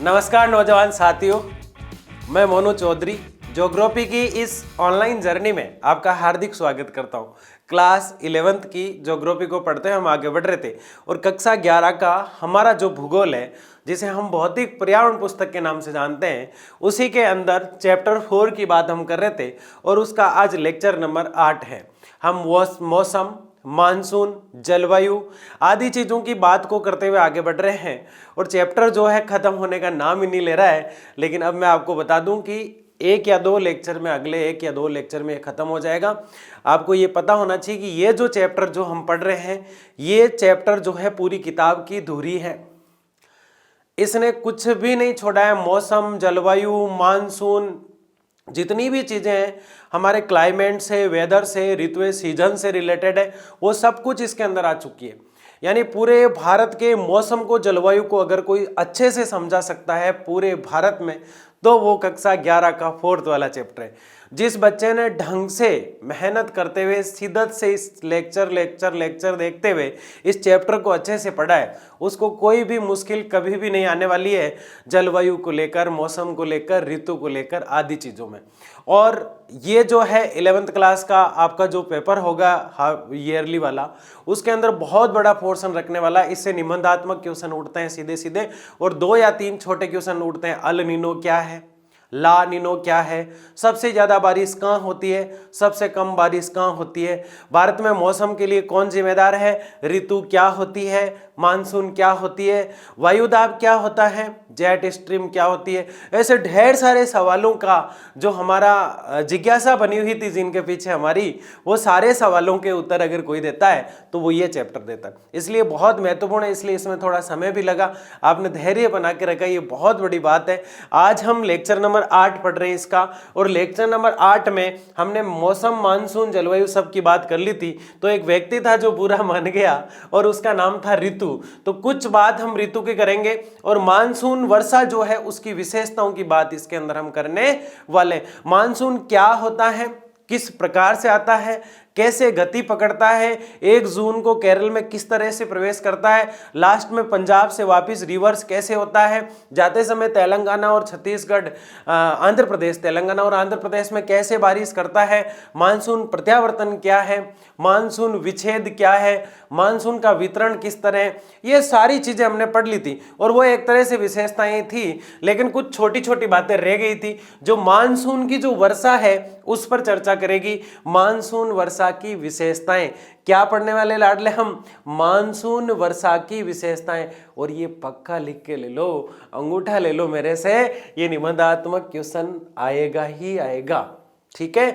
नमस्कार नौजवान साथियों, मैं मोनू चौधरी ज्योग्राफी की इस ऑनलाइन जर्नी में आपका हार्दिक स्वागत करता हूं। क्लास 11th की ज्योग्राफी को पढ़ते हुए हम आगे बढ़ रहे थे और कक्षा 11 का हमारा जो भूगोल है, जिसे हम भौतिक पर्यावरण पुस्तक के नाम से जानते हैं, उसी के अंदर चैप्टर 4 की बात हम कर रहे थे और उसका आज लेक्चर नंबर 8 है। हम मौसम, मानसून, जलवायु आदि चीज़ों की बात को करते हुए आगे बढ़ रहे हैं और चैप्टर जो है ख़त्म होने का नाम ही नहीं ले रहा है। लेकिन अब मैं आपको बता दूं कि अगले 1 या 2 लेक्चर में ख़त्म हो जाएगा। आपको ये पता होना चाहिए कि ये जो चैप्टर जो हम पढ़ रहे हैं, ये चैप्टर जो है पूरी किताब की धुरी है। इसने कुछ भी नहीं छोड़ा है। मौसम, जलवायु, मानसून, जितनी भी चीज़ें हैं हमारे क्लाइमेट से, वेदर से, ऋतु सीजन से रिलेटेड है, वो सब कुछ इसके अंदर आ चुकी है। यानी पूरे भारत के मौसम को, जलवायु को अगर कोई अच्छे से समझा सकता है पूरे भारत में, तो वो कक्षा 11 का 4th वाला चैप्टर है। जिस बच्चे ने ढंग से मेहनत करते हुए शिद्दत से इस लेक्चर देखते हुए इस चैप्टर को अच्छे से पढ़ा है, उसको कोई भी मुश्किल कभी भी नहीं आने वाली है जलवायु को लेकर, मौसम को लेकर, ऋतु को लेकर आदि चीज़ों में। और ये जो है 11th क्लास का आपका जो पेपर होगा ईयरली वाला, उसके अंदर बहुत बड़ा पोर्शन रखने वाला है। इससे निबंधात्मक क्वेश्चन उठते हैं सीधे सीधे और 2 या 3 छोटे क्वेश्चन उठते हैं। अल नीनो क्या है, ला नीनो क्या है, सबसे ज़्यादा बारिश कहाँ होती है, सबसे कम बारिश कहाँ होती है, भारत में मौसम के लिए कौन जिम्मेदार है, ऋतु क्या होती है, मानसून क्या होती है, वायुदाब क्या होता है, जेट स्ट्रीम क्या होती है। ऐसे ढेर सारे सवालों का जो हमारा जिज्ञासा बनी हुई थी जिनके पीछे हमारी, वो सारे सवालों के उत्तर अगर कोई देता है तो वो ये चैप्टर देता है। इसलिए बहुत महत्वपूर्ण है, इसलिए इसमें थोड़ा समय भी लगा। आपने धैर्य बना के रखा, ये बहुत बड़ी बात है। आज हम लेक्चर नंबर 8 पढ़ रहे हैं इसका, और लेक्चर नंबर 8 में हमने मौसम, मानसून, जलवायु सब की बात कर ली थी। तो एक व्यक्ति था जो बुरा मान गया और उसका नाम था ऋतु। तो कुछ बात हम ऋतु की करेंगे और मानसून, वर्षा जो है उसकी विशेषताओं की बात इसके अंदर हम करने वाले। मानसून क्या होता है, किस प्रकार से आता है, कैसे गति पकड़ता है, 1 जून को केरल में किस तरह से प्रवेश करता है, लास्ट में पंजाब से वापस रिवर्स कैसे होता है, जाते समय तेलंगाना और छत्तीसगढ़, आंध्र प्रदेश, तेलंगाना और आंध्र प्रदेश में कैसे बारिश करता है, मानसून प्रत्यावर्तन क्या है, मानसून विच्छेद क्या है, मानसून का वितरण किस तरह, ये सारी चीजें हमने पढ़ ली थी। और वो एक तरह से विशेषताएं थी, लेकिन कुछ छोटी छोटी बातें रह गई थी। जो मानसून की जो वर्षा है उस पर चर्चा करेगी। मानसून वर्षा की विशेषताएं क्या पढ़ने वाले लाडले हम, मानसून वर्षा की विशेषताएं। और ये पक्का लिख के ले लो, अंगूठा ले लो मेरे से, ये निबंधात्मक क्वेश्चन आएगा ही आएगा। ठीक है,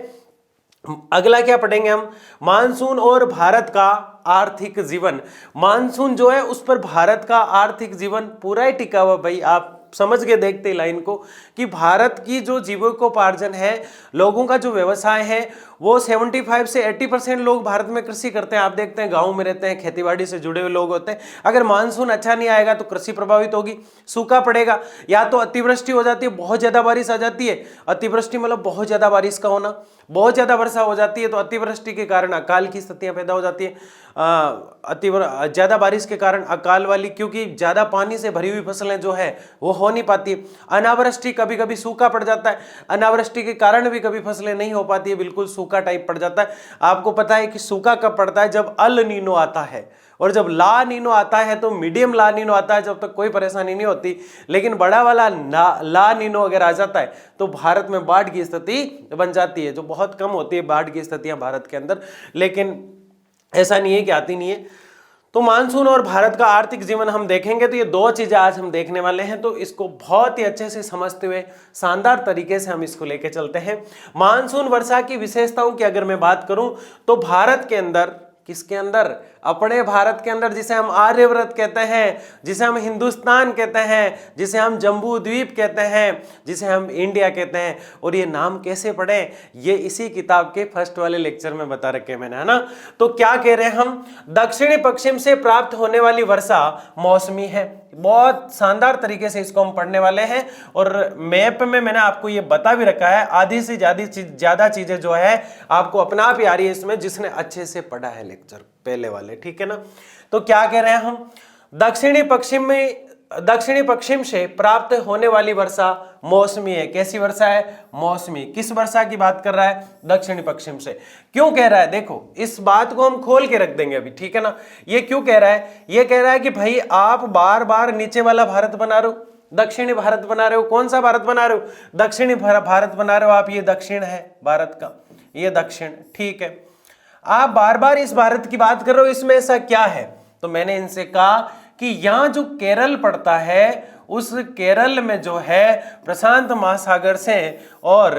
अगला क्या पढ़ेंगे हम, मानसून और भारत का आर्थिक जीवन। मानसून जो है उस पर भारत का आर्थिक जीवन पूरा ही टिका हुआ। भाई आप समझ के देखते लाइन को कि भारत की जो जीविकोपार्जन है, लोगों का जो व्यवसाय है, वो 75 से 80% लोग भारत में कृषि करते हैं। आप देखते हैं गांव में रहते हैं, खेतीबाड़ी से जुड़े हुए लोग होते हैं। अगर मानसून अच्छा नहीं आएगा तो कृषि प्रभावित होगी, सूखा पड़ेगा, या तो अतिवृष्टि हो जाती है, बहुत ज्यादा बारिश आ जाती है। अतिवृष्टि मतलब बहुत ज्यादा बारिश का होना, बहुत ज्यादा वर्षा हो जाती है तो अतिवृष्टि के कारण अकाल की स्थितियां पैदा हो जाती है। ज्यादा बारिश के कारण अकाल वाली, क्योंकि ज्यादा पानी से भरी हुई फसलें जो है वो हो नहीं पाती। अनावृष्टि, कभी कभी सूखा पड़ जाता है, अनावृष्टि के कारण भी कभी फसलें नहीं हो पाती है, बिल्कुल सूखा टाइप पड़ जाता है। आपको पता है कि सूखा कब पड़ता है, जब अल नीनो आता है, और जब ला नीनो आता है तो मीडियम ला नीनो आता है, जब तक कोई परेशानी नहीं होती। लेकिन बड़ा वाला ला नीनो अगर आ जाता है तो भारत में बाढ़ की स्थिति बन जाती है, जो बहुत कम होती है बाढ़ की स्थितियां भारत के अंदर, लेकिन ऐसा नहीं है कि आती नहीं है। तो मानसून और भारत का आर्थिक जीवन हम देखेंगे तो ये 2 चीजें आज हम देखने वाले हैं। तो इसको बहुत ही अच्छे से समझते हुए शानदार तरीके से हम इसको लेके चलते हैं। मानसून वर्षा की विशेषताओं की अगर मैं बात करूं तो भारत के अंदर, किसके अंदर, अपने भारत के अंदर, जिसे हम आर्यव्रत कहते हैं, जिसे हम हिंदुस्तान कहते हैं, जिसे हम जम्बू द्वीप कहते हैं, जिसे हम इंडिया कहते हैं। और ये नाम कैसे पढ़े, ये इसी किताब के फर्स्ट वाले लेक्चर में बता रखे मैंने, है ना। तो क्या कह रहे हैं हम, दक्षिणी पश्चिम से प्राप्त होने वाली वर्षा मौसमी है। बहुत शानदार तरीके से इसको हम पढ़ने वाले हैं। और मैप में मैंने आपको ये बता भी रखा है, आधी से ज्यादा चीजें जो है आपको अपना आप ही आ रही है इसमें, जिसने अच्छे से पढ़ा है लेक्चर पहले वाले, ठीक है ना। तो क्या कह रहे हैं हम, दक्षिणी पश्चिम में दक्षिणी पश्चिम से प्राप्त होने वाली वर्षा मौसमी है। कैसी वर्षा है? मौसमी। किस वर्षा की बात कर रहा है? दक्षिणी पश्चिम से। क्यों कह रहा है? देखो इस बात को हम खोल के रख देंगे अभी, ठीक है ना। ये क्यों कह रहा है? ये कह रहा है कि भाई आप बार बार नीचे वाला भारत बना रहे हो, दक्षिणी भारत बना रहे हो। कौन सा भारत बना रहे हो? दक्षिणी भारत बना रहे हो आप। ये दक्षिण है भारत का, ये दक्षिण, ठीक है। आप बार बार इस भारत की बात कर रहे हो, इसमें ऐसा क्या है? तो मैंने इनसे कहा कि यहां जो केरल पड़ता है, उस केरल में जो है प्रशांत महासागर से और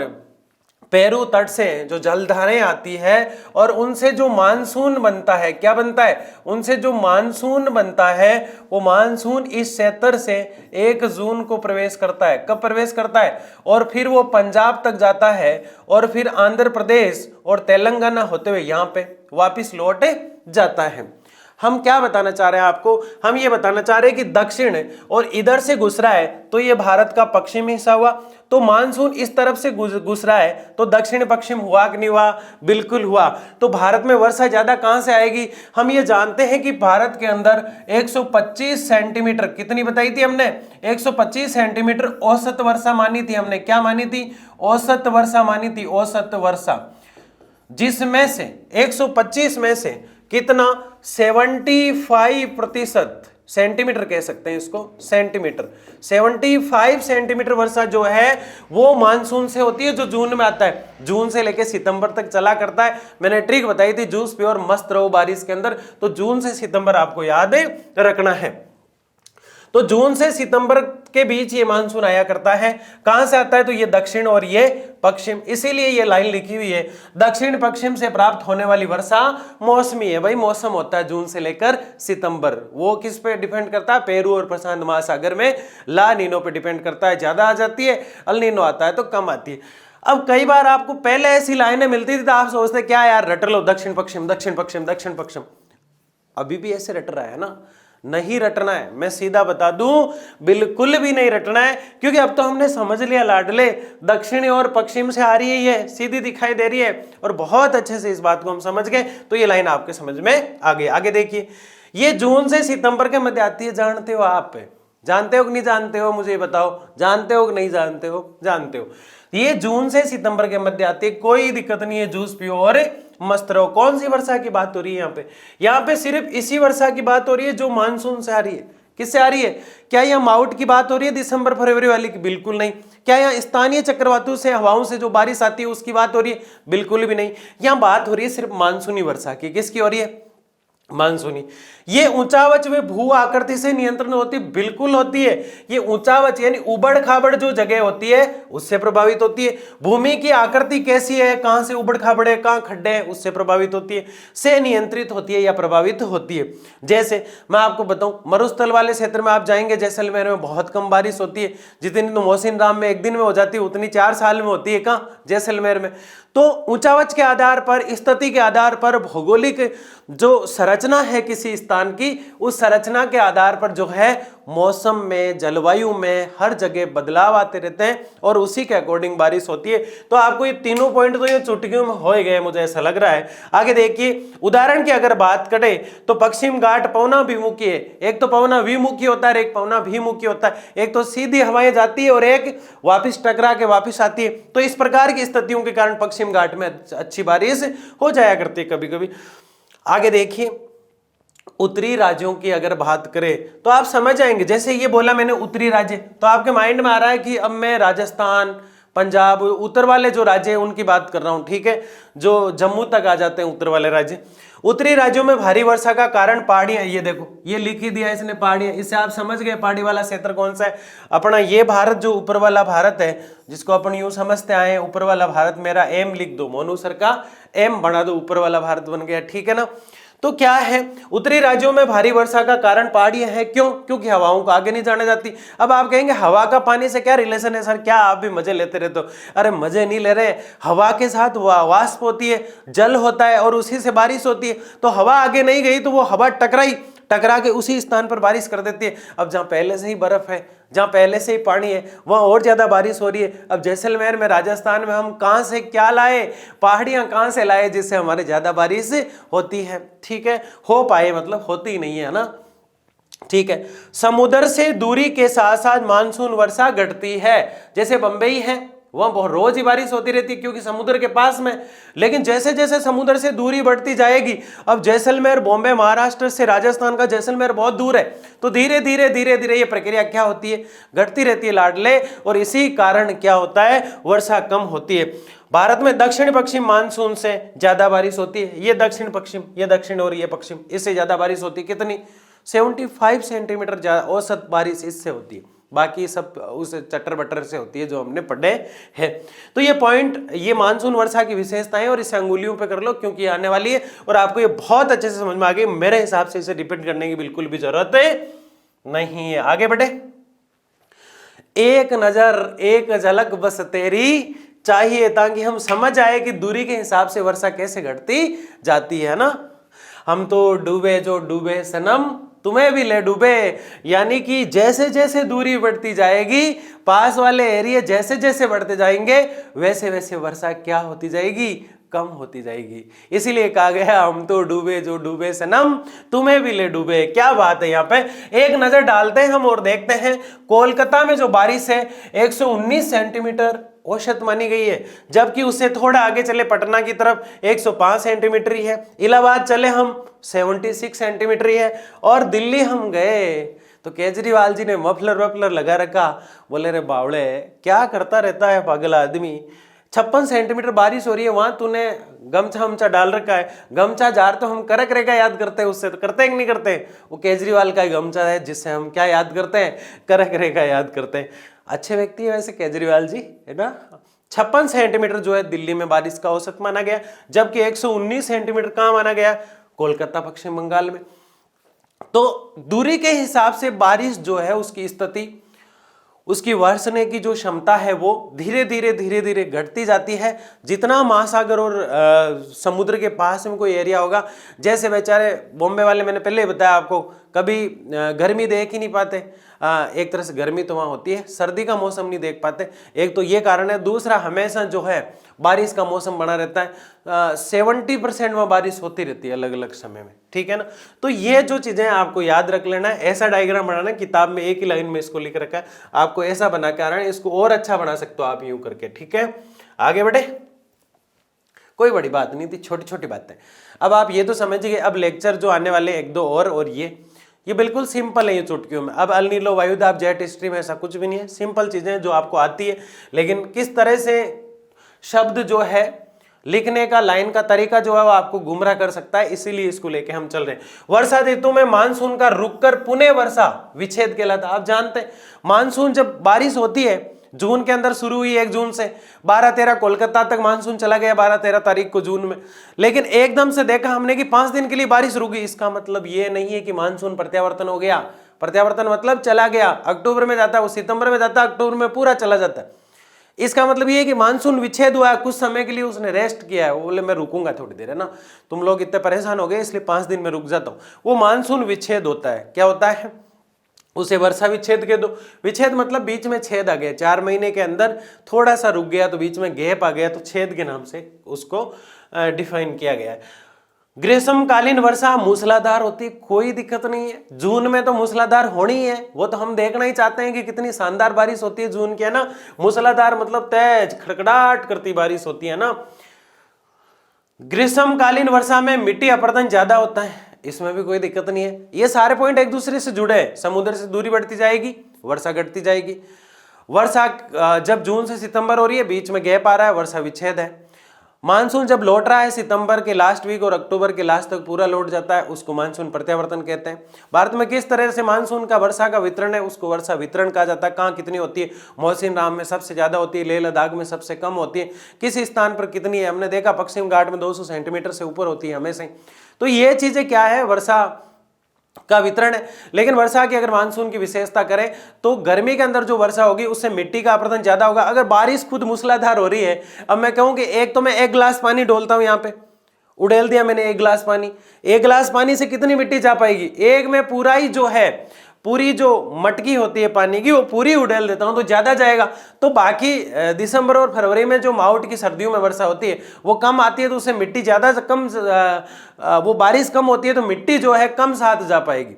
पेरू तट से जो जलधाराएं आती है और उनसे जो मानसून बनता है, क्या बनता है? उनसे जो मानसून बनता है, वो मानसून इस क्षेत्र से 1 जून को प्रवेश करता है। कब प्रवेश करता है? और फिर वो पंजाब तक जाता है और फिर आंध्र प्रदेश और तेलंगाना होते हुए यहाँ पे वापिस लौट जाता है। हम क्या बताना चाह रहे हैं आपको? हम ये बताना चाह रहे हैं कि दक्षिण और इधर से घुस रहा है तो ये भारत का पश्चिमी हिस्सा हुआ। तो मानसून इस तरफ से घुस रहा है तो दक्षिण पश्चिम हुआ कि नहीं हुआ? बिल्कुल हुआ। तो भारत में वर्षा ज्यादा कहां से आएगी? हम ये जानते हैं कि भारत के अंदर 125 सेंटीमीटर, कितनी बताई थी हमने? 125 सेंटीमीटर औसत वर्षा मानी थी हमने। क्या मानी थी? औसत वर्षा मानी थी, औसत वर्षा। जिसमें से 125 में से कितना? 75% सेंटीमीटर कह सकते हैं इसको, सेंटीमीटर। 75 सेंटीमीटर वर्षा जो है वो मानसून से होती है, जो जून में आता है। जून से लेकर सितंबर तक चला करता है। मैंने ट्रिक बताई थी, जूस पियो और मस्त रहो बारिश के अंदर। तो जून से सितंबर आपको याद रखना है। तो जून से सितंबर के बीच ये मानसून आया करता है। कहां से आता है? तो ये दक्षिण और ये पश्चिम। इसीलिए ये लाइन लिखी हुई है, दक्षिण पश्चिम से प्राप्त होने वाली वर्षा मौसमी है। भाई मौसम होता है जून से लेकर सितंबर। वो किस पे डिपेंड करता है? पेरू और प्रशांत महासागर में ला नीनो पे डिपेंड करता है। ज्यादा आ जाती है, अल नीनो आता है तो कम आती है। अब कई बार आपको पहले ऐसी लाइनें मिलती थी तो आप सोचते क्या यार रट लो, दक्षिण पश्चिम दक्षिण पश्चिम दक्षिण पश्चिम। अभी भी ऐसे रट रहा है ना? नहीं रटना है, मैं सीधा बता दूं, बिल्कुल भी नहीं रटना है। क्योंकि अब तो हमने समझ लिया लाडले, दक्षिण और पश्चिम से आ रही है, ये सीधी दिखाई दे रही है और बहुत अच्छे से इस बात को हम समझ गए। तो ये लाइन आपके समझ में आ गई। आगे देखिए, ये जून से सितंबर के मध्य आती है। जानते हो आप? जानते हो कि नहीं जानते हो? मुझे बताओ, जानते हो कि नहीं जानते हो? जानते हो। ये जून से सितंबर के मध्य आती है, कोई दिक्कत नहीं है, जूस पियो और मस्त रहो। कौन सी वर्षा की बात हो रही है यहाँ पे? यहाँ पे सिर्फ इसी वर्षा की बात हो रही है जो मानसून से आ रही है। किससे आ रही है? क्या यहाँ माउट की बात हो रही है दिसंबर फरवरी वाली की? बिल्कुल नहीं। क्या यहाँ स्थानीय चक्रवातों से हवाओं से जो बारिश आती है उसकी बात हो रही है? बिल्कुल भी नहीं। यहाँ बात हो रही है सिर्फ मानसूनी वर्षा की। किसकी हो रही है? मानसूनी। ये ऊंचावच व भू आकृति से नियंत्रण होती? बिल्कुल होती है। ये ऊंचावच यानी उबड़ खाबड़ जो जगह होती है उससे प्रभावित होती है। भूमि की आकृति कैसी है, कहां से उबड़ खाबड़ है, कहां खड्डे हैं, उससे प्रभावित होती है, से नियंत्रित होती है या प्रभावित होती है। जैसे मैं आपको बताऊं, मरुस्थल वाले क्षेत्र में आप जाएंगे, जैसलमेर में बहुत कम बारिश होती है। जितनी तो मोहसिन राम में 1 दिन में हो जाती है, उतनी 4 साल में होती है। कहां? जैसलमेर में। तो ऊंचावच के आधार पर, स्थिति के आधार पर, भौगोलिक जो संरचना है किसी स्थान की, उस संरचना के आधार पर जो है मौसम में, जलवायु में हर जगह बदलाव आते रहते हैं और उसी के अकॉर्डिंग बारिश होती है। तो आपको ये तीनों पॉइंट तो ये चुटकियों में हो गए, मुझे ऐसा लग रहा है। आगे देखिए, उदाहरण की अगर बात करें तो पश्चिम घाट पवनाभिमुखी है। एक तो पवनाभिमुखी होता है, एक पवनाभिमुखी होता है। एक तो सीधी हवाएं जाती है और एक वापिस टकरा के वापिस आती है। तो इस प्रकार की स्थितियों के कारण पश्चिम घाट में अच्छी बारिश हो जाया करती है कभी कभी। आगे देखिए, उत्तरी राज्यों की अगर बात करें तो आप समझ जाएंगे। जैसे ये बोला मैंने उत्तरी राज्य, तो आपके माइंड में आ रहा है कि अब मैं राजस्थान, पंजाब, उत्तर वाले जो राज्य हैं उनकी बात कर रहा हूं, ठीक है, जो जम्मू तक आ जाते हैं उत्तर वाले राज्य। उत्तरी राज्यों में भारी वर्षा का कारण पहाड़ियां, ये देखो ये लिख ही दिया इसने, पहाड़ियां। इससे आप समझ गए पहाड़ी वाला क्षेत्र कौन सा है। अपना ये भारत जो ऊपर वाला भारत है, जिसको अपन यूं समझते आए हैं ऊपर वाला भारत, मेरा एम लिख दो, मोनू सर का एम बना दो, ऊपर वाला भारत बन गया, ठीक है ना। तो क्या है, उत्तरी राज्यों में भारी वर्षा का कारण पहाड़ियां हैं। क्यों? क्योंकि हवाओं को आगे नहीं जाने जाती। अब आप कहेंगे हवा का पानी से क्या रिलेशन है सर, क्या आप भी मजे लेते रहते हो? अरे मजे नहीं ले रहे, हवा के साथ वाष्प होती है, जल होता है और उसी से बारिश होती है। तो हवा आगे नहीं गई तो वो हवा टकरा के उसी स्थान पर बारिश कर देती है। अब जहाँ पहले से ही बर्फ है, जहाँ पहले से ही पानी है, वहाँ और ज्यादा बारिश हो रही है। अब जैसलमेर में, राजस्थान में हम कहाँ से क्या लाए, पहाड़ियाँ कहाँ से लाए जिससे हमारे ज्यादा बारिश होती है, ठीक है। हो पाए मतलब होती ही नहीं है ना। ठीक है। समुद्र से दूरी के साथ साथ मानसून वर्षा घटती है। जैसे बंबई है, वहां बहुत रोज ही बारिश होती रहती है क्योंकि समुद्र के पास में। लेकिन जैसे जैसे समुद्र से दूरी बढ़ती जाएगी, अब जैसलमेर, बॉम्बे, महाराष्ट्र से राजस्थान का जैसलमेर बहुत दूर है, तो धीरे धीरे धीरे धीरे ये प्रक्रिया क्या होती है, घटती रहती है लाडले, और इसी कारण क्या होता है, वर्षा कम होती है। भारत में दक्षिण पश्चिम मानसून से ज्यादा बारिश होती है। ये दक्षिण पश्चिम, ये दक्षिण और ये पश्चिम, इससे ज्यादा बारिश होती है। कितनी? 75 सेंटीमीटर औसत बारिश इससे होती है। बाकी सब उस चटर बटर से होती है जो हमने पढ़े हैं। तो ये पॉइंट, ये मानसून वर्षा की विशेषताएं, और इसे अंगुलियों पे कर लो क्योंकि आने वाली है और आपको ये बहुत अच्छे से समझ में आ गई। मेरे हिसाब से इसे रिपीट करने की बिल्कुल भी जरूरत नहीं है। आगे बढ़े। एक नजर एक झलक बस तेरी चाहिए, ताकि हम समझ आए कि दूरी के हिसाब से वर्षा कैसे घटती जाती है ना। हम तो डूबे जो डूबे सनम, तुम्हें भी ले डूबे। यानी कि जैसे जैसे दूरी बढ़ती जाएगी, पास वाले एरिया जैसे जैसे बढ़ते जाएंगे, वैसे वैसे वर्षा क्या होती जाएगी, कम होती जाएगी। इसीलिए कहा गया हम तो डूबे जो डूबे सनम, तुम्हें भी ले डूबे। क्या बात है। यहाँ पे एक नजर डालते हैं हम और देखते हैं कोलकाता में जो बारिश है 119 सेंटीमीटर औसत मानी गई है, जबकि उससे थोड़ा आगे चले पटना की तरफ 105 सेंटीमीटर ही है। इलाहाबाद चले हम 76 सेंटीमीटर ही है। और दिल्ली हम गए तो केजरीवाल जी ने मफलर वफलर लगा रखा। बोले रे बावड़े, क्या करता रहता है पागल आदमी, 56 सेंटीमीटर बारिश हो रही है, वहां तूने गमछा हमछा डाल रखा है। गमछा जार तो हम करक रेखा याद करते हैं, उससे तो करते हैं कि नहीं करते। वो केजरीवाल का ही गमछा है जिससे हम क्या याद करते हैं, करक रेखा याद करते हैं। अच्छे व्यक्ति है वैसे केजरीवाल जी, है ना। 56 सेंटीमीटर जो है दिल्ली में बारिश का औसत माना गया, जबकि 119 सेंटीमीटर कहां माना गया, कोलकाता पश्चिम बंगाल में। तो दूरी के हिसाब से बारिश जो है उसकी स्थिति, उसकी बरसने की जो क्षमता है वो धीरे धीरे धीरे धीरे घटती जाती है। जितना महासागर और समुद्र के पास में कोई एरिया होगा, जैसे बेचारे बॉम्बे वाले, मैंने पहले ही बताया आपको, कभी गर्मी देख ही नहीं पाते। एक तरह से गर्मी तो वहाँ होती है, सर्दी का मौसम नहीं देख पाते। एक तो ये कारण है, दूसरा हमेशा जो है बारिश का मौसम बना रहता है। 70% में बारिश होती रहती है अलग अलग समय में, ठीक है ना। तो ये जो चीजें आपको याद रख लेना है। ऐसा डायग्राम बनाना, किताब में एक ही लाइन में इसको लिख रखा है, आपको ऐसा बना के आ रहा है, इसको और अच्छा बना सकते हो आप यूं करके, ठीक है। आगे बढ़े। कोई बड़ी बात नहीं थी, छोटी छोटी बातें। अब आप ये तो समझिए, अब लेक्चर जो आने वाले एक दो और ये बिल्कुल सिंपल है ये चुटकियों में। अब अल नीलो वायुदाब जेट स्ट्रीम ऐसा कुछ भी नहीं है, सिंपल चीजें जो आपको आती है। लेकिन किस तरह से शब्द जो है लिखने का, लाइन का तरीका जो है वो आपको गुमराह कर सकता है, इसीलिए इसको लेके हम चल रहे हैं। वर्षा ऋतु में मानसून का रुककर पुनः वर्षा विच्छेद कहलाता है। आप जानते हैं मानसून जब बारिश होती है जून के अंदर शुरू हुई, 1 जून से 12-13 कोलकाता तक मानसून चला गया 12-13 तारीख को जून में। लेकिन एकदम से देखा हमने कि 5 दिन के लिए बारिश रुकी। इसका मतलब ये नहीं है कि मानसून प्रत्यावर्तन हो गया। प्रत्यावर्तन मतलब चला गया, अक्टूबर में जाता है वो सितंबर में जाता है, अक्टूबर में पूरा चला जाता है। इसका मतलब ये है कि मानसून विच्छेद हुआ है, कुछ समय के लिए उसने रेस्ट किया है। वो बोले मैं रुकूंगा थोड़ी देर, है ना, तुम लोग इतने परेशान हो गए इसलिए 5 दिन में रुक जाता हूं। वो मानसून विच्छेद होता है। क्या होता है, उसे वर्षा विच्छेद कह दो। विच्छेद मतलब बीच में छेद आ गया, 4 महीने के अंदर थोड़ा सा रुक गया तो बीच में गैप आ गया, तो छेद के नाम से उसको डिफाइन किया गया है। ग्रीष्मकालीन वर्षा मूसलाधार होती, कोई दिक्कत नहीं है। जून में तो मूसलाधार होनी है, वो तो हम देखना ही चाहते हैं कि कितनी शानदार बारिश होती है जून की, है ना। मूसलाधार मतलब तेज खड़खड़ाहट करती बारिश होती है ना। ग्रीष्मकालीन वर्षा में मिट्टी अपरदन ज्यादा होता है, इसमें भी कोई दिक्कत नहीं है। ये सारे पॉइंट एक दूसरे से जुड़े हैं। समुद्र से दूरी बढ़ती जाएगी, वर्षा घटती जाएगी। वर्षा जब जून से सितंबर हो रही है, बीच में गैप आ रहा है, वर्षा विच्छेद है। मानसून जब लौट रहा है सितंबर के लास्ट वीक और अक्टूबर के लास्ट तक पूरा लौट जाता है, उसको मानसून प्रत्यावर्तन कहते हैं। भारत में किस तरह से मानसून का वर्षा का वितरण है, उसको वर्षा वितरण कहा जाता है। कहाँ कितनी होती है, मौसिन राम में सबसे ज्यादा होती है, लेह लद्दाख में सबसे कम होती है, किस स्थान पर कितनी है। हमने देखा पश्चिम घाट में 200 सेंटीमीटर से ऊपर होती है हमेशा। तो ये चीजें क्या है, वर्षा का वितरण है। लेकिन वर्षा की अगर मानसून की विशेषता करें तो गर्मी के अंदर जो वर्षा होगी उससे मिट्टी का अपरदन ज्यादा होगा। अगर बारिश खुद मूसलाधार हो रही है, अब मैं कहूं कि एक तो मैं 1 गिलास पानी डोलता हूं, यहाँ पे उड़ेल दिया मैंने 1 गिलास पानी, 1 गिलास पानी से कितनी मिट्टी जा पाएगी, एक में पूरा ही जो है, पूरी जो मटकी होती है पानी की वो पूरी उड़ेल देता हूं तो ज्यादा जाएगा। तो बाकी दिसंबर और फरवरी में जो माउट की सर्दियों में वर्षा होती है वो कम आती है, तो उससे मिट्टी ज्यादा कम, वो बारिश कम होती है तो मिट्टी जो है कम साथ जा पाएगी।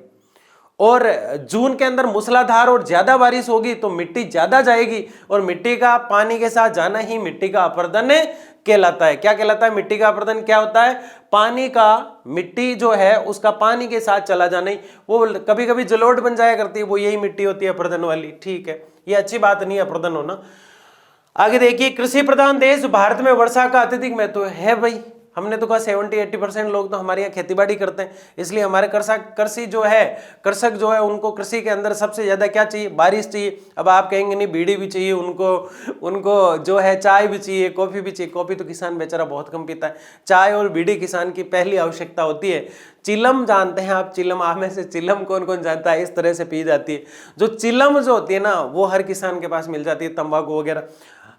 और जून के अंदर मूसलाधार और ज्यादा बारिश होगी तो मिट्टी ज्यादा जाएगी, और मिट्टी का पानी के साथ जाना ही मिट्टी का अपरदन कहलाता है। क्या कहलाता है? मिट्टी का अपरदन क्या होता है? पानी का, मिट्टी जो है उसका पानी के साथ चला जाना ही, वो कभी कभी जलोढ़ बन जाया करती है, वो यही मिट्टी होती है अपरदन वाली। ठीक है, ये अच्छी बात नहीं है अपरदन होना। आगे देखिए, कृषि प्रधान देश भारत में वर्षा का अत्यधिक महत्व है। भाई हमने तो कहा 70-80% लोग तो हमारे यहाँ खेतीबाड़ी करते हैं, इसलिए हमारे कृषि जो है, कृषक जो है, उनको कृषि के अंदर सबसे ज्यादा क्या चाहिए? बारिश चाहिए। अब आप कहेंगे नहीं, बीड़ी भी चाहिए उनको जो है चाय भी चाहिए, कॉफी भी चाहिए। कॉफी तो किसान बेचारा बहुत कम पीता है, चाय और बीड़ी किसान की पहली आवश्यकता होती है। चिलम जानते हैं आप? चिलम, आप में से चिलम कौन कौन जानता है? इस तरह से पी जाती है। जो चिलम जो होती है ना, वो हर किसान के पास मिल जाती है, तंबाकू वगैरह।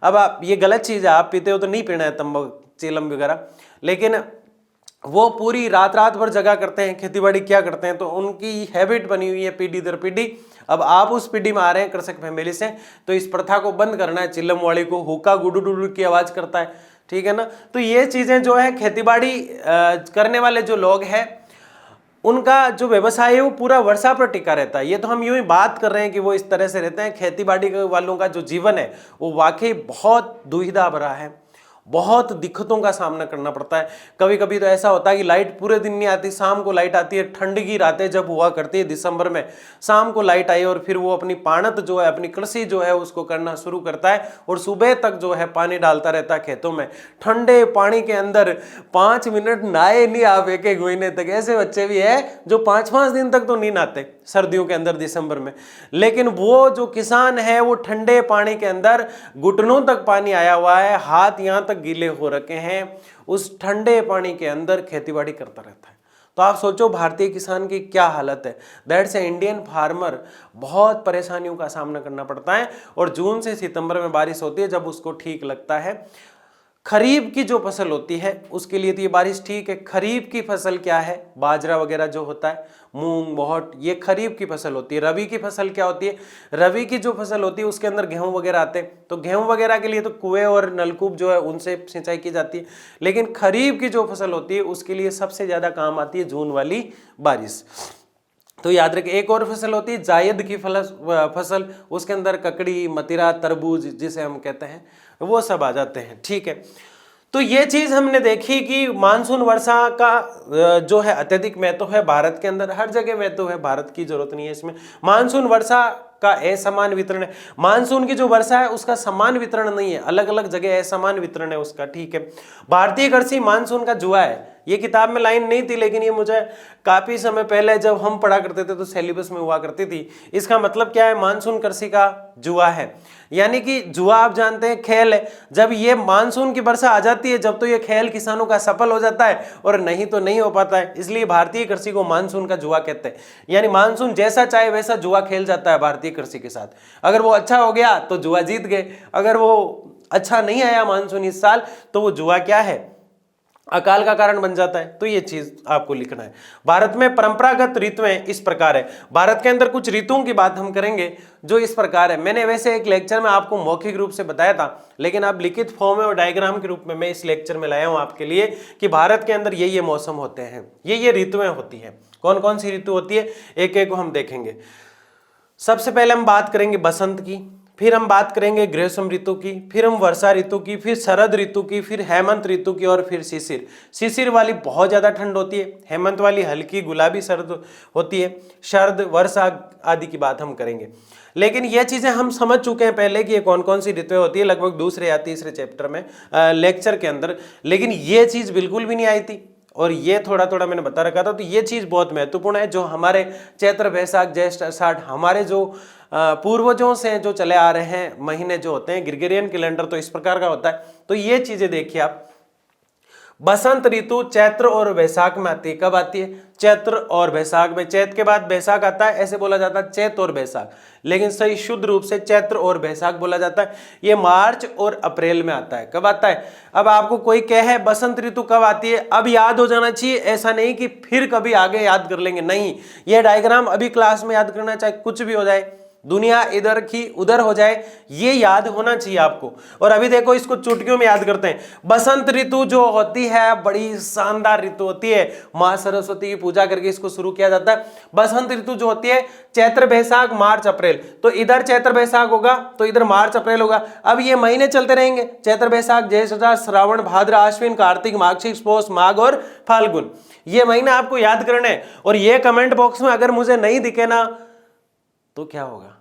अब आप, ये गलत चीज है, आप पीते हो तो नहीं पीना है तंबाकू, चिलम वगैरह, लेकिन वो पूरी रात रात भर जगा करते हैं, खेतीबाड़ी क्या करते हैं, तो उनकी हैबिट बनी हुई है पीढ़ी दर पीढ़ी। अब आप उस पीढ़ी में आ रहे हैं कृषक फैमिली से, तो इस प्रथा को बंद करना है। चिल्लम वाली को हुक्का गुडू डुडू की आवाज करता है, ठीक है ना। तो ये चीजें जो है खेतीबाड़ी करने वाले जो लोग हैं, उनका जो व्यवसाय है वो पूरा वर्षा पर टिका रहता है। ये तो हम यूं ही बात कर रहे हैं कि वो इस तरह से रहते हैं। खेतीबाड़ी वालों का जो जीवन है वो वाकई बहुत दुविधा भरा है, बहुत दिक्कतों का सामना करना पड़ता है। कभी कभी तो ऐसा होता है कि लाइट पूरे दिन नहीं आती, शाम को लाइट आती है। ठंड की रातें जब हुआ करती है दिसंबर में, शाम को लाइट आई और फिर वो अपनी पाणत जो है, अपनी कृषि जो है उसको करना शुरू करता है, और सुबह तक जो है पानी डालता रहता है खेतों में। ठंडे पानी के अंदर 5 मिनट नहाए नहीं आप एक एक महीने तक। ऐसे बच्चे भी है जो 5-5 दिन तक तो नहीं नहाते सर्दियों के अंदर, दिसंबर में। लेकिन वो जो किसान है वो ठंडे पानी के अंदर घुटनों तक पानी आया हुआ है, हाथ यहां तक गीले हो रखे हैं, उस ठंडे पानी के अंदर खेतीबाड़ी करता रहता है। तो आप सोचो भारतीय किसान की क्या हालत है। दैट्स ए इंडियन फार्मर बहुत परेशानियों का सामना करना पड़ता है। और जून से सितंबर में बारिश होती है जब उसको ठीक लगता है। खरीफ की जो फसल होती है उसके लिए तो ये बारिश ठीक है। खरीफ की फसल क्या है? बाजरा वगैरह जो होता है, मूंग, बहुत, ये खरीफ की फसल होती है। रबी की फसल क्या होती है? रबी की जो फसल होती है उसके अंदर गेहूं वगैरह आते हैं, तो गेहूं वगैरह के लिए तो कुएं और नलकूप जो है उनसे सिंचाई की जाती है। लेकिन खरीफ की जो फसल होती है उसके लिए सबसे ज्यादा काम आती है जून वाली बारिश। तो याद रखिए, एक और फसल होती है जायद की फसल, उसके अंदर ककड़ी, मतिरा, तरबूज जिसे हम कहते हैं, वो सब आ जाते हैं। ठीक है, तो ये चीज हमने देखी कि मानसून वर्षा का जो है अत्यधिक महत्व है भारत के अंदर, हर जगह महत्व है, भारत की जरूरत नहीं है इसमें। मानसून वर्षा का असमान वितरण है। मानसून की जो वर्षा है उसका समान वितरण नहीं है, अलग अलग जगह असमान वितरण है उसका। ठीक है, भारतीय कृषि मानसून का जुआ है। ये किताब में लाइन नहीं थी, लेकिन ये मुझे काफी समय पहले जब हम पढ़ा करते थे तो सिलेबस में हुआ करती थी। इसका मतलब क्या है? मानसून कृषि का जुआ है, यानी कि जुआ आप जानते हैं खेल है। जब ये मानसून की वर्षा आ जाती है जब तो ये खेल किसानों का सफल हो जाता है, और नहीं तो नहीं हो पाता है। इसलिए भारतीय कृषि को मानसून का जुआ कहते हैं। यानी मानसून जैसा चाहे वैसा जुआ खेल जाता है भारतीय कृषि के साथ। अगर वो अच्छा हो गया तो जुआ जीत गए, अगर वो अच्छा नहीं आया मानसून इस साल तो वो जुआ क्या है? अकाल का कारण बन जाता है। तो ये चीज आपको लिखना है। भारत में परंपरागत ऋतुएं इस प्रकार है। भारत के अंदर कुछ ऋतुओं की बात हम करेंगे जो इस प्रकार है। मैंने वैसे एक लेक्चर में आपको मौखिक रूप से बताया था, लेकिन अब लिखित फॉर्म में और डायग्राम के रूप में मैं इस लेक्चर में लाया हूं आपके लिए कि भारत के अंदर ये मौसम होते हैं, ये ऋतुएं होती हैं। कौन कौन सी ऋतु होती है एक एक को हम देखेंगे। सबसे पहले हम बात करेंगे बसंत की, फिर हम बात करेंगे ग्रीष्म ऋतु की, फिर हम वर्षा ऋतु की, फिर शरद ऋतु की, फिर हेमंत ऋतु की, और फिर शिशिर। शिशिर वाली बहुत ज्यादा ठंड होती है, हेमंत वाली हल्की गुलाबी शरद होती है, शरद, वर्षा आदि की बात हम करेंगे। लेकिन ये चीजें हम समझ चुके हैं पहले कि ये कौन कौन सी ऋतुएं होती है, लगभग दूसरे या तीसरे चैप्टर में लेक्चर के अंदर। लेकिन ये चीज बिल्कुल भी नहीं आई थी, और ये थोड़ा थोड़ा मैंने बता रखा था। तो ये चीज बहुत महत्वपूर्ण है, जो हमारे चैत्र, बैसाख, ज्येष्ठ, आषाढ़, हमारे जो पूर्वजों से जो चले आ रहे हैं महीने जो होते हैं, ग्रेगोरियन कैलेंडर तो इस प्रकार का होता है। तो ये चीजें देखिए आप। बसंत ऋतु चैत्र और बैसाख में आती है। कब आती है? चैत्र और बैसाख में। चैत्र के बाद बैसाख आता है, ऐसे बोला जाता है चैत और बैसाख, लेकिन सही शुद्ध रूप से चैत्र और बैसाख बोला जाता है। ये मार्च और अप्रैल में आता है। कब आता है? अब आपको कोई कहे बसंत ऋतु कब आती है, अब याद हो जाना चाहिए, ऐसा नहीं कि फिर कभी आगे याद कर लेंगे, नहीं। यह डायग्राम अभी क्लास में याद करना, चाहे कुछ भी हो जाए, दुनिया इधर की उधर हो जाए, ये याद होना चाहिए आपको। और अभी देखो इसको चुटकियों में याद करते हैं। बसंत ऋतु जो होती है बड़ी शानदार ऋतु होती है, माँ सरस्वती की पूजा करके इसको शुरू किया जाता है। बसंत ऋतु जो होती है चैत्र बैसाख मार्च अप्रैल, तो इधर चैत्र बैसाख होगा तो इधर मार्च अप्रैल होगा। अब ये महीने चलते रहेंगे, चैत्र बैसाख ज्येष्ठ आषाढ़ श्रावण भाद्र आश्विन कार्तिक माघ पौष माघ और फाल्गुन, ये महीना आपको याद करना है। और ये कमेंट बॉक्स में अगर मुझे नहीं दिखे ना तो क्या होगा,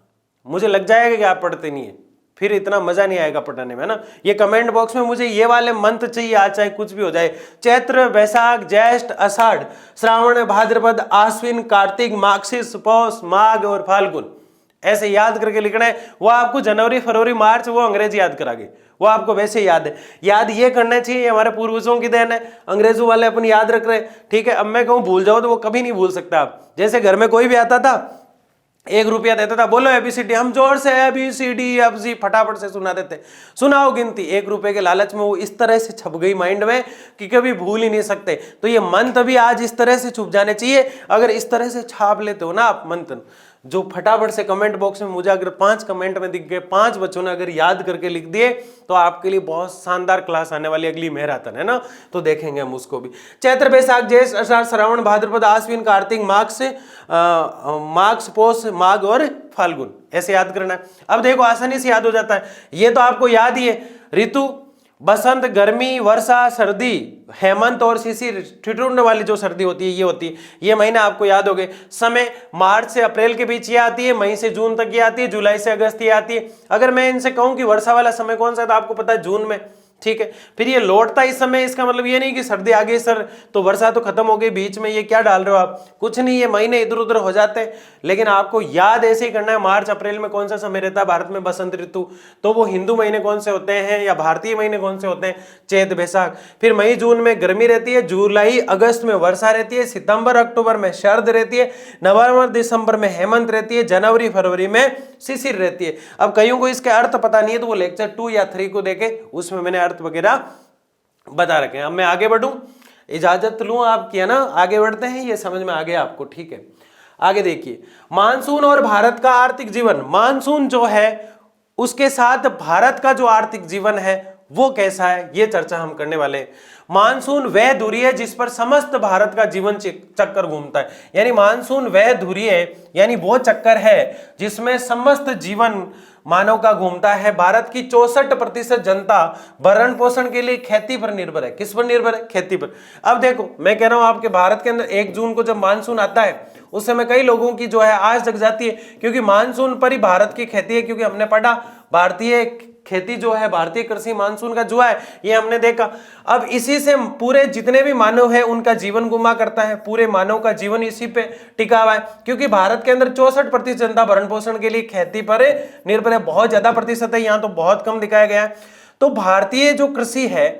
मुझे लग जाएगा कि आप पढ़ते नहीं है, फिर इतना मजा नहीं आएगा पढ़ने में ना। ये कमेंट बॉक्स में मुझे ये वाले मंत्र चाहिए, आज चाहे कुछ भी हो जाए। चैत्र बैसाख ज्येष्ठ आषाढ़ श्रावण भाद्रपद आश्विन कार्तिक माघ पौष माघ और फाल्गुन, ऐसे याद करके लिखना है। वो आपको जनवरी फरवरी मार्च वो अंग्रेजी याद करागे, वो आपको वैसे याद है। याद ये करना चाहिए, हमारे पूर्वजों की देन है, अंग्रेजों वाले अपन याद रख रहे हैं, ठीक है। अब मैं कहूँ भूल जाओ तो वो कभी नहीं भूल सकता आप। जैसे घर में कोई भी आता था 1 रुपया देता था, बोलो ABCD, हम जोर से ABCD FG फटाफट से सुना देते, सुनाओ गिनती। 1 रुपए के लालच में वो इस तरह से छप गई माइंड में कि कभी भूल ही नहीं सकते। तो ये मंत्र भी आज इस तरह से छुप जाने चाहिए। अगर इस तरह से छाप लेते हो ना आप मंत्र, जो फटाफट से कमेंट बॉक्स में मुझे अगर 5 कमेंट में दिख गए, 5 बच्चों ने अगर याद करके लिख दिए, तो आपके लिए बहुत शानदार क्लास आने वाली अगली मैराथन है ना, तो देखेंगे हम उसको भी। चैत्र बैसाख ज्येष्ठ आषाढ़ श्रावण भाद्रपद आश्विन कार्तिक माघ पौष माघ और फाल्गुन, ऐसे याद करना है। अब देखो आसानी से याद हो जाता है, ये तो आपको याद ही है। ऋतु बसंत गर्मी वर्षा सर्दी हेमंत और शिशिर ठिठुरने वाली जो सर्दी होती है ये होती है, ये महीना आपको याद हो गए। समय मार्च से अप्रैल के बीच ये आती है, मई से जून तक ये आती है, जुलाई से अगस्त ये आती है। अगर मैं इनसे कहूं कि वर्षा वाला समय कौन सा है तो आपको पता है जून में, ठीक है। फिर ये लौटता इस समय, इसका मतलब ये नहीं कि सर्दी आ गई सर तो वर्षा तो खत्म हो गई बीच में, ये क्या डाल रहे हो आप, कुछ नहीं, ये महीने इधर उधर हो जाते हैं। लेकिन आपको याद ऐसे ही करना है, मार्च अप्रैल में कौन सा समय रहता है भारत में बसंत ऋतु, तो वो हिंदू महीने कौन से होते हैं या भारतीय महीने कौन से होते हैं, चैत बैसाख। फिर मई जून में गर्मी रहती है, जुलाई अगस्त में वर्षा रहती है, सितंबर अक्टूबर में शरद रहती है, नवंबर दिसंबर में हेमंत रहती है, जनवरी फरवरी में शिशिर रहती है। अब कईयों को इसके अर्थ पता नहीं है तो वो लेक्चर 2 या 3 को देखे, उसमें मैंने अर्थ वगैरह बता रखे हैं। अब मैं आगे बढ़ूं, इजाजत लूं आपकी, है ना, आगे बढ़ते हैं, ये समझ में आ गया आपको, ठीक है। आगे देखिए, मानसून और भारत का आर्थिक जीवन। मानसून जो है उसके साथ भारत का जो आर्थिक जीवन है वो कैसा है, ये चर्चा हम करने वाले हैं। मानसून वह धुरी है जिस पर समस्त भारत का जीवन चक्कर घूमता है, यानी मानसून वह धुरी है, यानी वो चक्कर है जिसमें समस्त जीवन मानव का घूमता है। भारत की 64% जनता भरण पोषण के लिए खेती पर निर्भर है। किस पर निर्भर है? खेती पर। अब देखो मैं कह रहा हूं आपके भारत के अंदर 1 जून को जब मानसून आता है उस समय कई लोगों की जो है आज जग जाती है, क्योंकि मानसून पर ही भारत की खेती है। क्योंकि हमने पढ़ा भारतीय खेती जो है, भारतीय कृषि मानसून का जुआ है, ये हमने देखा। अब इसी से पूरे जितने भी मानव है उनका जीवन गुमा करता है, पूरे मानव का जीवन इसी पे टिका हुआ है। क्योंकि भारत के अंदर 64% जनता भरण पोषण के लिए खेती पर निर्भर है। बहुत ज्यादा प्रतिशत है, यहाँ तो बहुत कम दिखाया गया है। तो भारतीय जो कृषि है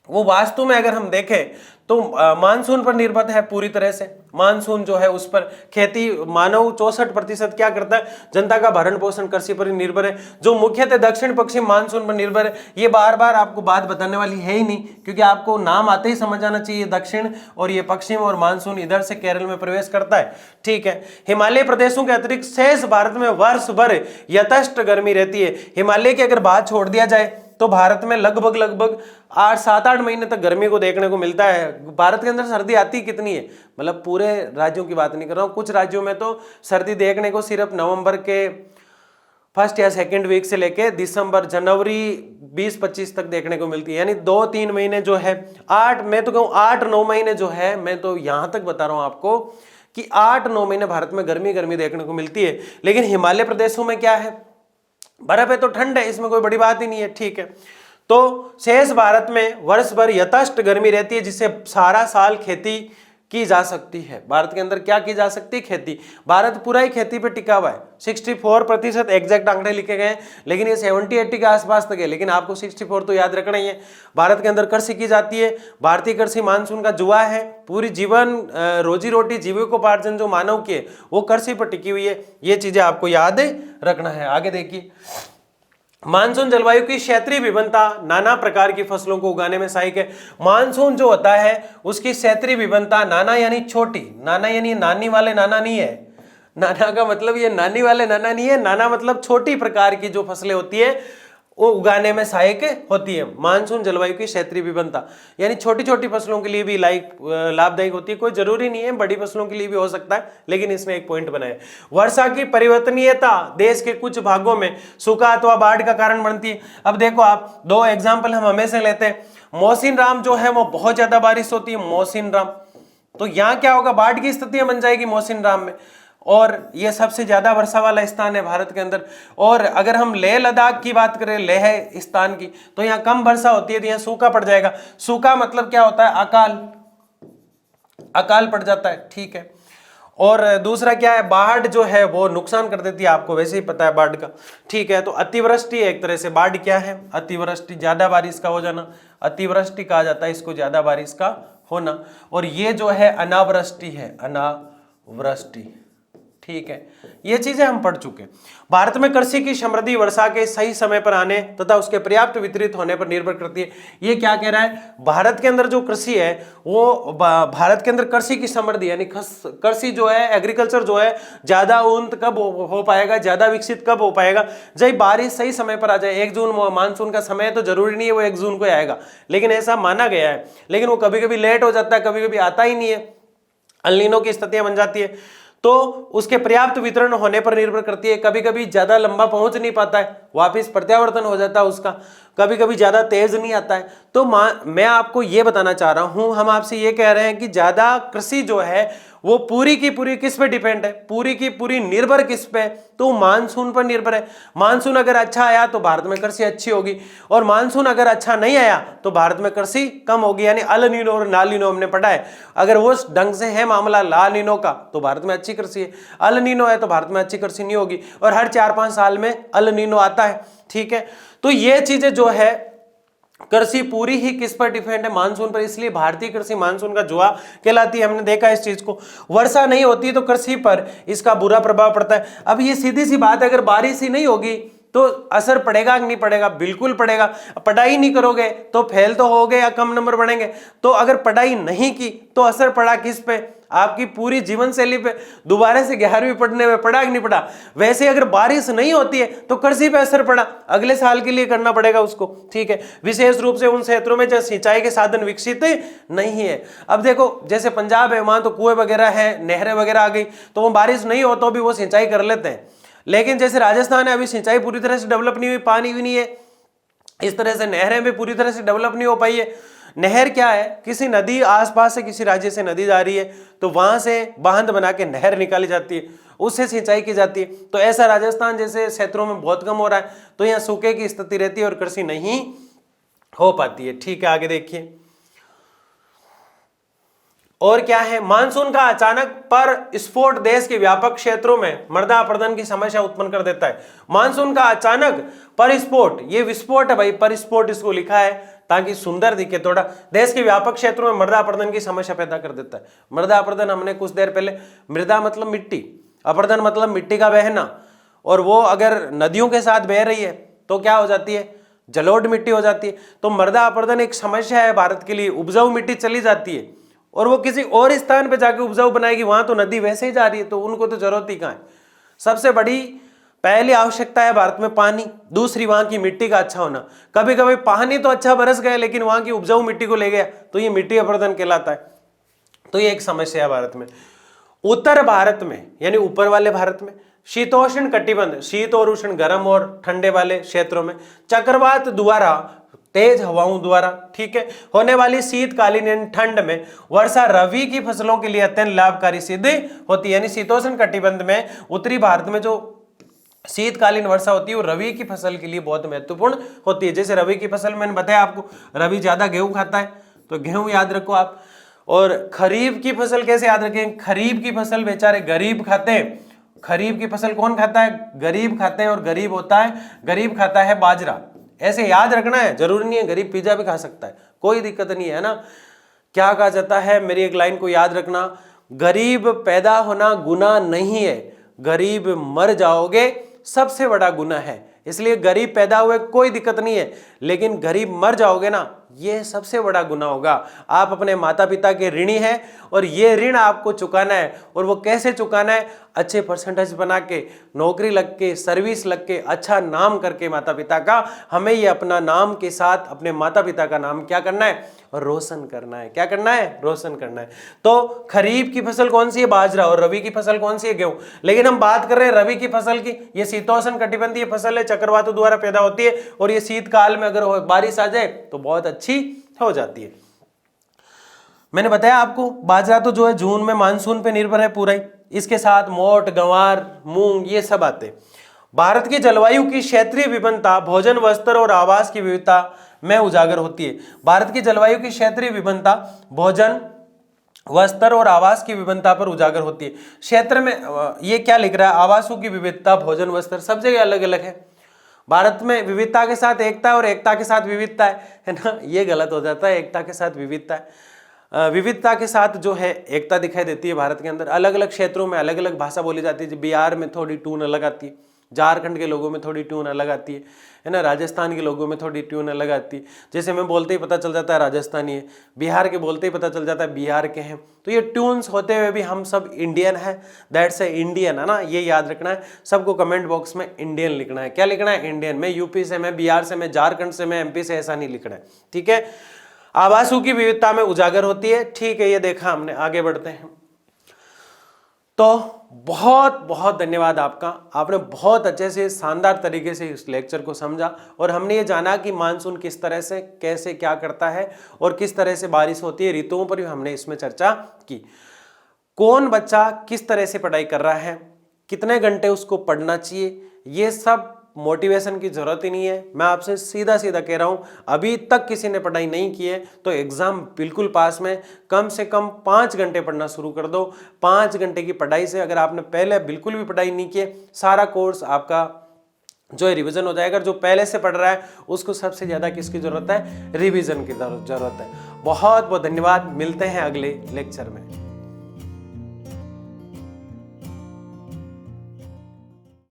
वो वास्तव में अगर हम देखें तो मानसून पर निर्भर है पूरी तरह से। मानसून जो है उस पर खेती, मानव 64% क्या करता है, जनता का भरण पोषण कृषि पर निर्भर है, जो मुख्यतः दक्षिण पश्चिम मानसून पर निर्भर है। ये बार बार आपको बात बताने वाली है ही नहीं, क्योंकि आपको नाम आते ही समझ आना चाहिए, दक्षिण और ये पश्चिम, और मानसून इधर से केरल में प्रवेश करता है, ठीक है। हिमालय प्रदेशों के अतिरिक्त शेष भारत में वर्ष भर यथेष्ट गर्मी रहती है। हिमालय की अगर बात छोड़ दिया जाए तो भारत में लगभग 7-8 महीने तक गर्मी को देखने को मिलता है। भारत के अंदर सर्दी आती कितनी है, मतलब पूरे राज्यों की बात नहीं कर रहा हूँ, कुछ राज्यों में तो सर्दी देखने को सिर्फ नवंबर के फर्स्ट या सेकेंड वीक से लेके दिसंबर जनवरी 20-25 तक देखने को मिलती है। यानी 2-3 महीने जो है, 8 मैं तो कहूँ 8-9 महीने जो है, मैं तो यहाँ तक बता रहा हूँ आपको कि 8-9 महीने भारत में गर्मी देखने को मिलती है। लेकिन हिमालय प्रदेशों में क्या है, बर्फ है तो ठंड है, इसमें कोई बड़ी बात ही नहीं है, ठीक है। तो शेष भारत में वर्ष भर यथेष्ट गर्मी रहती है, जिससे सारा साल खेती की जा सकती है। भारत के अंदर क्या की जा सकती है, खेती। भारत पूरा ही खेती पे टिका हुआ है। 64% एग्जैक्ट आंकड़े लिखे गए हैं, लेकिन ये 70-80 के आसपास तक है, लेकिन आपको 64 तो याद रखना ही है। भारत के अंदर कृषि की जाती है, भारतीय कृषि मानसून का जुआ है। पूरी जीवन रोजी रोटी जीविकोपार्जन जो मानव की है वो कृषि पर टिकी हुई है। ये चीजें आपको याद रखना है। आगे देखिए, मानसून जलवायु की क्षेत्रीय विभिन्नता, नाना प्रकार की फसलों को उगाने में सहायक है। मानसून जो होता है उसकी क्षेत्रीय विभिन्नता, नाना यानी छोटी, नाना यानी नानी वाले नाना नहीं है, नाना का मतलब ये नानी वाले नाना नहीं है, नाना मतलब छोटी प्रकार की जो फसलें होती है वो उगाने में सहायक होती है। मानसून जलवायु की क्षेत्रीय विभिन्नता, यानी छोटी छोटी फसलों के लिए भी लाभदायक होती है, कोई जरूरी नहीं है, बड़ी फसलों के लिए भी हो सकता है, लेकिन इसमें एक पॉइंट बनाए। वर्षा की परिवर्तनीयता देश के कुछ भागों में सूखा अथवा बाढ़ का कारण बनती है। अब देखो आप, दो एग्जाम्पल हम हमेशा लेते हैं। मौसिन राम जो है वो बहुत ज्यादा बारिश होती है, मौसिन राम, तो यहाँ क्या होगा, बाढ़ की स्थितियां बन जाएगी मौसिन राम में, और ये सबसे ज्यादा वर्षा वाला स्थान है भारत के अंदर। और अगर हम लेह लद्दाख की बात करें, लेह स्थान की, तो यहाँ कम वर्षा होती है, तो यहाँ सूखा पड़ जाएगा। सूखा मतलब क्या होता है, अकाल, अकाल पड़ जाता है, ठीक है। और दूसरा क्या है, बाढ़ जो है वो नुकसान कर देती है, आपको वैसे ही पता है बाढ़ का, ठीक है। तो अतिवृष्टि एक तरह से, बाढ़ क्या है, अतिवृष्टि, ज्यादा बारिश का हो जाना, अतिवृष्टि कहा जाता है इसको, ज्यादा बारिश का होना। और ये जो है अनावृष्टि है, अनावृष्टि, ठीक है। ये चीजें हम पढ़ चुके। भारत में कृषि की समृद्धि वर्षा के सही समय पर आने तथा उसके पर्याप्त वितरित होने पर निर्भर करती है। ये क्या कह रहा है, भारत के अंदर जो कृषि है वो, भारत के अंदर कृषि की समृद्धि यानी कृषि जो है, एग्रीकल्चर जो है, ज्यादा उन्नत कब हो पाएगा, ज्यादा विकसित कब हो पाएगा, जब बारिश सही समय पर आ जाए। 1 जून मानसून का समय है, तो जरूरी नहीं है वो 1 जून को आएगा, लेकिन ऐसा माना गया है। लेकिन वो कभी कभी लेट हो जाता है, कभी कभी आता ही नहीं है, अल नीनो की स्थितियां बन जाती है। तो उसके पर्याप्त वितरण होने पर निर्भर करती है। कभी कभी ज्यादा लंबा पहुंच नहीं पाता है, वापिस प्रत्यावर्तन हो जाता है उसका, कभी कभी ज्यादा तेज नहीं आता है। तो मैं आपको ये बताना चाह रहा हूं, हम आपसे ये कह रहे हैं कि ज्यादा कृषि जो है वो पूरी की पूरी किस पे डिपेंड है, पूरी की पूरी निर्भर किस पे, तो मानसून पर निर्भर है। मानसून अगर अच्छा आया तो भारत में कृषि अच्छी होगी, और मानसून अगर अच्छा नहीं आया तो भारत में कृषि कम होगी। यानी अल नीनो और नाल नीनो हमने पढ़ा है, अगर वो ढंग से है मामला ला नीनो का तो भारत में अच्छी कृषि है, अल नीनो है तो भारत में अच्छी कृषि नहीं होगी। और हर 4-5 साल में अल नीनो आता है, ठीक है। तो ये चीजें जो है, कृषि पूरी ही किस पर डिपेंड है, मानसून पर, इसलिए भारतीय कृषि मानसून का जुआ कहलाती है। हमने देखा इस चीज को, वर्षा नहीं होती तो कृषि पर इसका बुरा प्रभाव पड़ता है। अब ये सीधी सी बात है, अगर बारिश ही नहीं होगी तो असर पड़ेगा कि नहीं पड़ेगा, बिल्कुल पड़ेगा। पढ़ाई नहीं करोगे तो फेल तो होगे या कम नंबर बढ़ेंगे, तो अगर पढ़ाई नहीं की तो असर पड़ा किस पे, आपकी पूरी जीवन शैली पे। दोबारा से 11वीं पढ़ने में पड़ा कि नहीं पड़ा। वैसे अगर बारिश नहीं होती है तो कृषि पे असर पड़ा, अगले साल के लिए करना पड़ेगा उसको, ठीक है। विशेष रूप से उन क्षेत्रों में जहाँ सिंचाई के साधन विकसित नहीं है। अब देखो जैसे पंजाब है, वहां तो कुएं वगैरह है, नहरें वगैरह आ गई, तो वो बारिश नहीं हो तो भी वो सिंचाई कर लेते हैं। लेकिन जैसे राजस्थान है, अभी सिंचाई पूरी तरह से डेवलप नहीं हुई, पानी भी नहीं है, इस तरह से नहरें भी पूरी तरह से डेवलप नहीं हो पाई है। नहर क्या है, किसी नदी आसपास से, किसी राज्य से नदी जा रही है तो वहां से बांध बना के नहर निकाली जाती है, उससे सिंचाई की जाती है। तो ऐसा राजस्थान जैसे क्षेत्रों में बहुत कम हो रहा है, तो यहाँ सूखे की स्थिति रहती है और कृषि नहीं हो पाती है, ठीक है। आगे देखिए, और क्या है, मानसून का अचानक पर स्फोट देश के व्यापक क्षेत्रों में मृदा अपरदन की समस्या उत्पन्न कर देता है। मानसून का अचानक पर स्फोट, ये विस्फोट है भाई, पर स्फोट इसको लिखा है ताकि सुंदर दिखे थोड़ा, देश के व्यापक क्षेत्रों में मृदा अपरदन की समस्या पैदा कर देता है। मृदा अपरदन हमने कुछ देर पहले, मृदा मतलब मिट्टी, अपरदन मतलब मिट्टी का बहना, और वो अगर नदियों के साथ बह रही है तो क्या हो जाती है, जलोढ़ मिट्टी हो जाती है। तो मृदा अपरदन एक समस्या है भारत के लिए, उपजाऊ मिट्टी चली जाती है और वो किसी और स्थान पे जाके उपजाऊ बनाएगी, वहां तो नदी वैसे ही जा रही है, तो उनको तो जरूरत ही कहाँ है। सबसे बड़ी पहली आवश्यकता है भारत में पानी, दूसरी वहां की मिट्टी का अच्छा होना। कभी कभी पानी तो अच्छा बरस गया लेकिन वहां की उपजाऊ मिट्टी को ले गया, तो ये मिट्टी अपरदन कहलाता है। तो ये एक समस्या है भारत में। उत्तर भारत में यानी ऊपर वाले भारत में शीतोष्ण कटिबंध, शीत और उष्ण, गर्म और ठंडे वाले क्षेत्रों में चक्रवात द्वारा, तेज हवाओं द्वारा, ठीक है, होने वाली शीतकालीन ठंड में वर्षा रबी की फसलों के लिए अत्यंत लाभकारी सिद्ध होती है। यानी शीतोष्ण कटिबंध में उत्तरी भारत में जो शीतकालीन वर्षा होती है वो रबी की फसल के लिए बहुत महत्वपूर्ण होती है। जैसे रबी की फसल मैंने बताया आपको, रबी ज्यादा गेहूं खाता है तो गेहूं याद रखो आप। और खरीफ की फसल कैसे याद रखें, खरीफ की फसल बेचारे गरीब खाते हैं। खरीफ की फसल कौन खाता है, गरीब खाते हैं, और गरीब होता है, गरीब खाता है बाजरा। ऐसे याद रखना है, जरूरी नहीं है गरीब पिज्जा भी खा सकता है, कोई दिक्कत नहीं है ना। क्या कहा जाता है, मेरी एक लाइन को याद रखना, गरीब पैदा होना गुनाह नहीं है, गरीब मर जाओगे सबसे बड़ा गुनाह है। इसलिए गरीब पैदा हुए कोई दिक्कत नहीं है, लेकिन गरीब मर जाओगे ना, ये सबसे बड़ा गुनाह होगा। आप अपने माता पिता के ऋणी हैं और ये ऋण आपको चुकाना है। और वो कैसे चुकाना है, अच्छे परसेंटेज बना के, नौकरी लग के, सर्विस लग के, अच्छा नाम करके माता पिता का, हमें ये अपना नाम के साथ अपने माता पिता का नाम क्या करना है, रोशन करना है। क्या करना है, रोशन करना है। तो खरीफ की फसल कौन सी है, बाजरा, और रबी की फसल कौन सी है, गेहूं। लेकिन हम बात कर रहे हैं रबी की फसल की। ये शीतोष्ण कटिबंधीय फसल है, चक्रवातों द्वारा पैदा होती है और ये शीतकाल में अगर बारिश आ जाए तो बहुत अच्छी हो जाती है। मैंने बताया आपको बाजरा तो जो है जून में मानसून पे निर्भर है पूरा ही, इसके साथ मोट, गंवार, मूंग ये सब आते हैं। भारत की जलवायु की क्षेत्रीय विभिन्नता भोजन, वस्त्र और आवास की विविधता में उजागर होती है। भारत की जलवायु की क्षेत्रीय विभिन्नता भोजन, वस्त्र और आवास की विभिन्नता पर उजागर होती है। क्षेत्र में ये क्या लिख रहा है, आवासों की विविधता, भोजन, वस्त्र सब जगह अलग अलग है। भारत में विविधता के साथ एकता है और एकता के साथ विविधता है ना, ये गलत हो जाता है, एकता के साथ विविधता है। विविधता के साथ जो है एकता दिखाई देती है भारत के अंदर। अलग अलग क्षेत्रों में अलग अलग भाषा बोली जाती है। बिहार में थोड़ी ट्यून अलग आती है, झारखंड के लोगों में थोड़ी ट्यून अलग आती है ना, राजस्थान के लोगों में थोड़ी ट्यून अलग आती है। जैसे मैं बोलते ही पता चल जाता है राजस्थानी है, बिहार के बोलते ही पता चल जाता है बिहार के हैं। तो ये ट्यून्स होते हुए भी हम सब इंडियन है, दैट्स ए इंडियन, है ना, ये याद रखना है। सबको कमेंट बॉक्स में इंडियन लिखना है। क्या लिखना है, इंडियन। मैं यूपी से, मैं बिहार से, मैं झारखंड से, मैं एमपी से, ऐसा नहीं लिखना है, ठीक है। आवासों की विविधता में उजागर होती है, ठीक है, ये देखा हमने। आगे बढ़ते हैं। तो बहुत बहुत धन्यवाद आपका, आपने बहुत अच्छे से शानदार तरीके से इस लेक्चर को समझा और हमने ये जाना कि मानसून किस तरह से कैसे क्या करता है और किस तरह से बारिश होती है, ऋतुओं पर भी हमने इसमें चर्चा की। कौन बच्चा किस तरह से पढ़ाई कर रहा है, कितने घंटे उसको पढ़ना चाहिए, ये सब मोटिवेशन की जरूरत ही नहीं है। मैं आपसे सीधा सीधा कह रहा हूं, अभी तक किसी ने पढ़ाई नहीं की है तो एग्जाम बिल्कुल पास में कम से कम 5 घंटे पढ़ना शुरू कर दो। 5 घंटे की पढ़ाई से अगर आपने पहले बिल्कुल भी पढ़ाई नहीं की, सारा कोर्स आपका जो है रिवीजन हो जाएगा। जो पहले से पढ़ रहा है उसको सबसे ज्यादा किसकी जरूरत है, रिवीजन की जरूरत है। बहुत बहुत धन्यवाद, मिलते हैं अगले लेक्चर में।